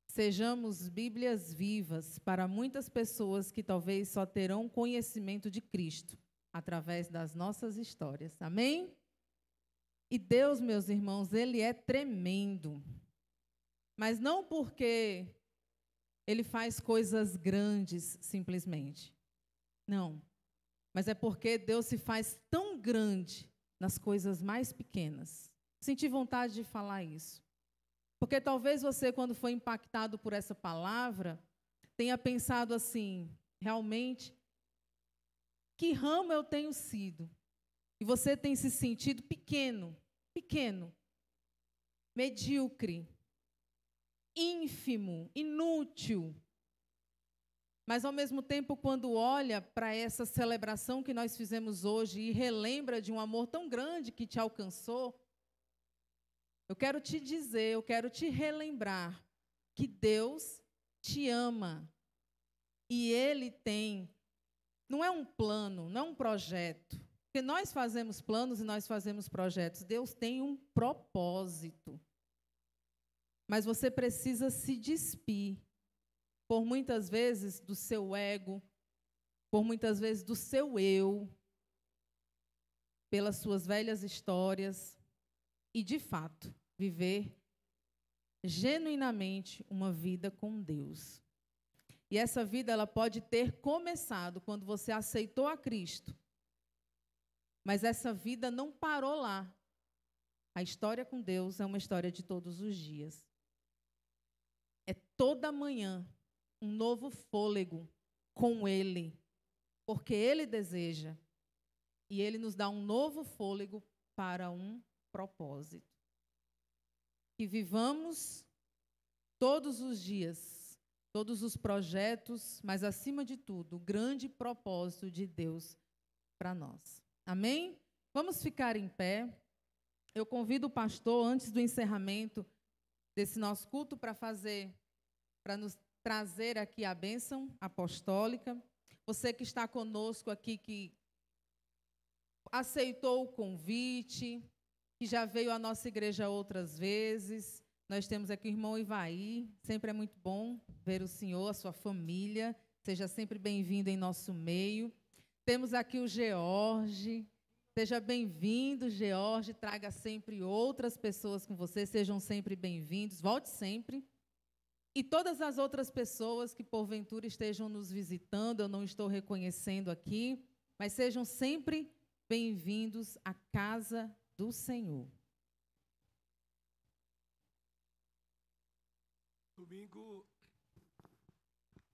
Sejamos Bíblias vivas para muitas pessoas que talvez só terão conhecimento de Cristo através das nossas histórias. Amém? E Deus, meus irmãos, Ele é tremendo. Mas não porque Ele faz coisas grandes, simplesmente. Não. Mas é porque Deus se faz tão grande nas coisas mais pequenas. Senti vontade de falar isso. Porque talvez você, quando foi impactado por essa palavra, tenha pensado assim, realmente, que ramo eu tenho sido? E você tem se sentido pequeno, medíocre, ínfimo, inútil. Mas, ao mesmo tempo, quando olha para essa celebração que nós fizemos hoje e relembra de um amor tão grande que te alcançou, eu quero te dizer, eu quero te relembrar que Deus te ama. E Ele tem, não é um plano, não é um projeto. Porque nós fazemos planos e nós fazemos projetos. Deus tem um propósito. Mas você precisa se despir, por muitas vezes, do seu ego, por muitas vezes do seu eu, pelas suas velhas histórias, e, de fato, viver genuinamente uma vida com Deus. E essa vida, ela pode ter começado quando você aceitou a Cristo. Mas essa vida não parou lá. A história com Deus é uma história de todos os dias. É toda manhã um novo fôlego com Ele, porque Ele deseja. E Ele nos dá um novo fôlego para um propósito. Que vivamos todos os dias, todos os projetos, mas, acima de tudo, o grande propósito de Deus para nós. Amém? Vamos ficar em pé. Eu convido o pastor, antes do encerramento desse nosso culto, para nos trazer aqui a bênção apostólica. Você que está conosco aqui, que aceitou o convite, que já veio à nossa igreja outras vezes. Nós temos aqui o irmão Ivaí. Sempre é muito bom ver o senhor, a sua família. Seja sempre bem-vindo em nosso meio. Temos aqui o George. Seja bem-vindo, George. Traga sempre outras pessoas com você. Sejam sempre bem-vindos. Volte sempre. e todas as outras pessoas que porventura estejam nos visitando, eu não estou reconhecendo aqui, mas sejam sempre bem-vindos à casa do Senhor.
Domingo,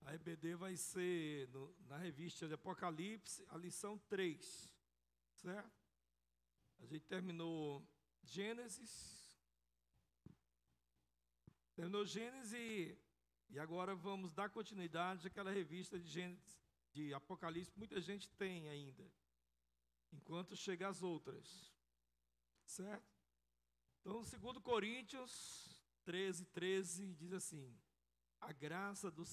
a EBD vai ser na revista de Apocalipse, a lição 3, certo? A gente terminou Gênesis e agora vamos dar continuidade àquela revista de Gênesis, de Apocalipse, muita gente tem ainda, enquanto chega as outras, certo? Então, 2 Coríntios 13 diz assim: a graça do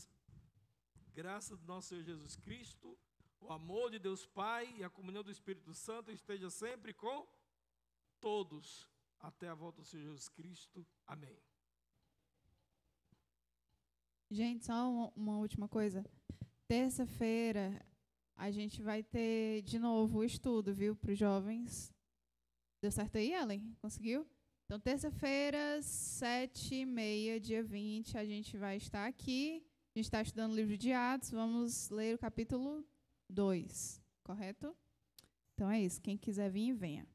nosso Senhor Jesus Cristo, o amor de Deus Pai e a comunhão do Espírito Santo esteja sempre com todos, até a volta do Senhor Jesus Cristo. Amém.
Gente, só uma última coisa. Terça-feira a gente vai ter de novo o estudo, viu, para os jovens. Deu certo aí, Ellen? Conseguiu? Então, terça-feira, 7h30, dia 20, a gente vai estar aqui. A gente está estudando o livro de Atos. Vamos ler o capítulo 2, correto? Então é isso. Quem quiser vir, venha.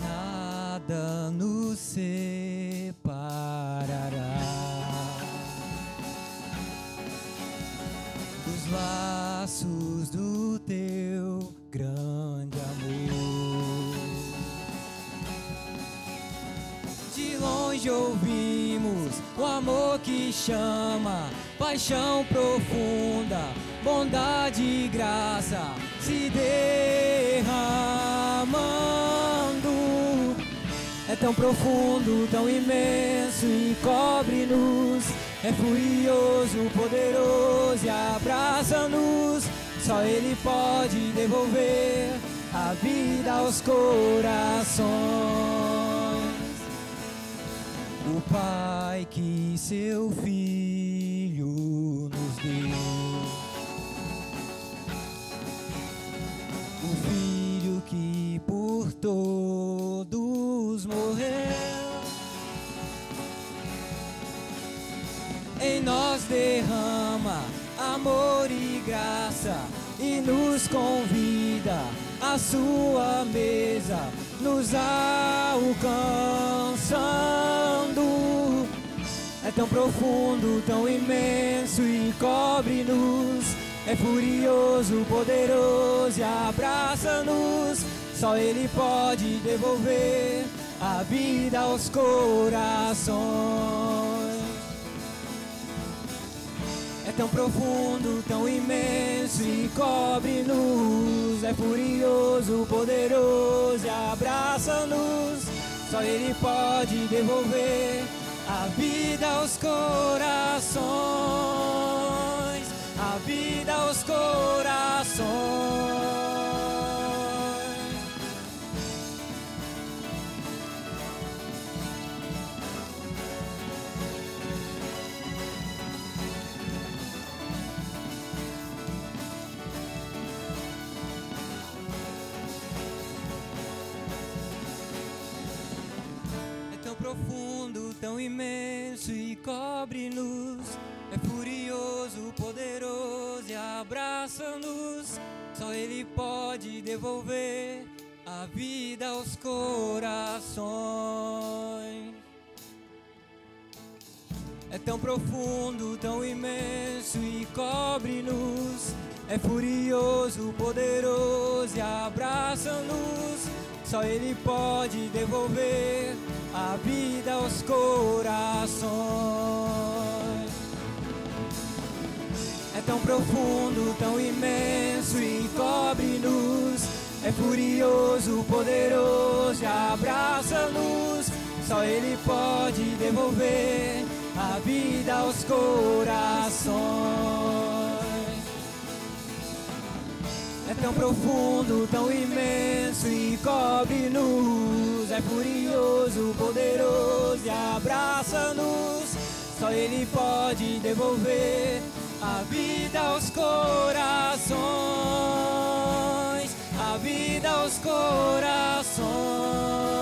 Nada nos separará dos laços do teu grande amor. De longe ouvimos o amor que chama, paixão profunda, bondade e graça se derramando. É tão profundo, tão imenso e cobre-nos. É furioso, poderoso e abraça-nos. Só Ele pode devolver a vida aos corações. O Pai que seu Filho nos deu, o Filho que por todos morreu, em nós derrama amor e graça e nos convida à sua mesa, nos alcançando. É tão profundo, tão imenso e cobre-nos. É furioso, poderoso e abraça-nos. Só Ele pode devolver a vida aos corações. É tão profundo, tão imenso e cobre-nos. É furioso, poderoso e abraça-nos. Só Ele pode devolver a vida aos corações. A vida aos corações. Profundo, tão imenso e cobre-nos. É furioso, poderoso e abraça-nos. Só Ele pode devolver a vida aos corações. É tão profundo, tão imenso e cobre-nos. É furioso, poderoso e abraça-nos. Só Ele pode devolver a vida aos corações. É tão profundo, tão imenso e cobre-nos. É furioso, poderoso e abraça-nos. Só Ele pode devolver a vida aos corações. É tão profundo, tão imenso e cobre-nos. É furioso, poderoso e abraça-nos. Só Ele pode devolver a vida aos corações. A vida aos corações.